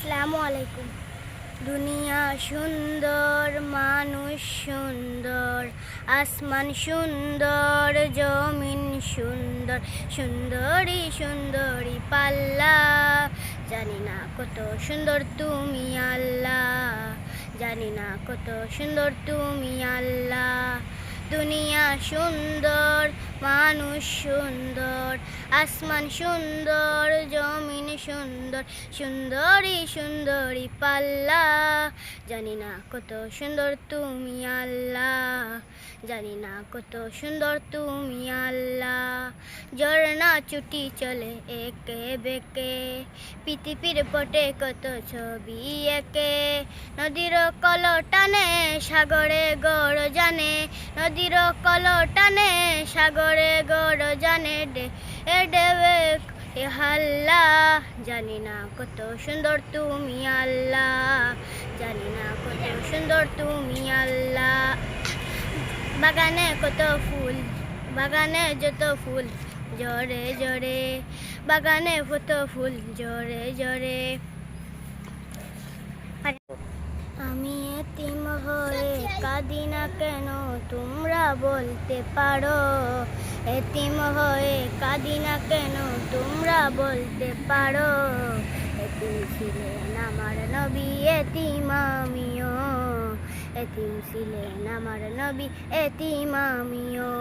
আসসালামু আলাইকুম। দুনিয়া সুন্দর, মানুষ সুন্দর, আসমান সুন্দর, জমিন সুন্দর, সুন্দরী সুন্দরী পাল্লা। জানি না কত সুন্দর তুমি আল্লাহ, জানি না কত সুন্দর তুমি আল্লাহ। দুনিয়া সুন্দর, মানুষ সুন্দর, আসমান সুন্দর, জমিন সুন্দর, সুন্দরী সুন্দরী পাল্লা। জানি না কত সুন্দর তুমি আল্লাহ, জানি না কত সুন্দর তুমি আল্লাহ। ঝর্ণা ছুটি চলে একে বেঁকে, পৃথিবীর পটে কত ছবি একে। নদীর কলটানে সাগরে গড় জানে, নদীর কলটানে সাগরে গড় জানে। ডেবে হাল্লা, জানি না কত সুন্দর তুমি আল্লাহ, জানি না কত সুন্দর তুমি আল্লাহ। বাগানে কত ফুল, বাগানে যত ফুল জড়ে জড়ে, বাগানে কত ফুল জড়ে জড়ে। আমি এতিম হয়ে কাঁদি না কেন তোমরা বলতে পারো, এতিম হয়ে কাঁদি না কেন তোমরা বলতে পারো। এতিম ছিলেন আমার নবী, এতিম আমিও, এতিম ছিলেন আমার নবী, এতিম আমিও।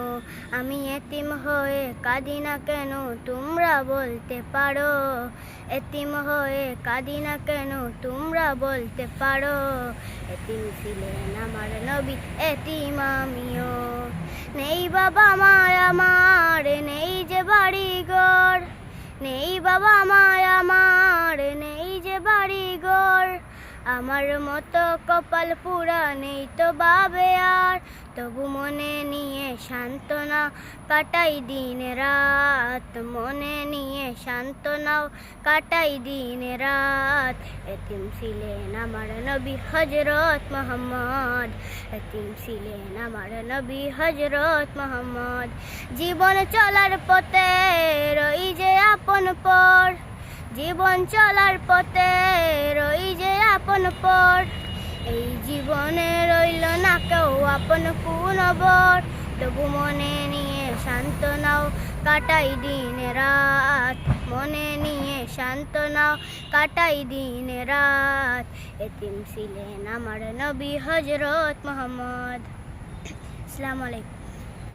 আমি এতিম হয়ে কাঁদি না কেন তোমরা বলতে পারো, এতিম হয়ে কাঁদি না কেন তোমরা বলতে পারো। এতিম ছিলেন আমার নবী, এতিম আমিও। নেই বাবা মায় আমার, নেই যে বাড়ি ঘর, নেই বাবা মায় আমার, নেই যে বাড়ি ঘর। আমার মতো কপাল পুরা নেই তো বাবে আর, তবু মনে নিয়ে সান্ত্বনা কাটাই দিন রাত, মনে নিয়ে সান্ত্বনা কাটাই দিন রাত। এতিম ছিলেন আমার নবী হযরত মুহাম্মদ, এতিম ছিলেন আমার নবী হযরত মুহাম্মদ। জীবন চলার পথে রই যে আপন পর, জীবন চলার পথে রই যে আপন পর। এই জীবনে রইল না কেউ আপন পুনবর, তবু মনে নিয়ে সান্ত্বনাও কাটাই দিন রাত, মনে নিয়ে সান্ত্বনাও কাটাই দিন রাত। এতিম ছিলেন আমার নবী হযরত মুহাম্মদ। আসসালামু আলাইকুম।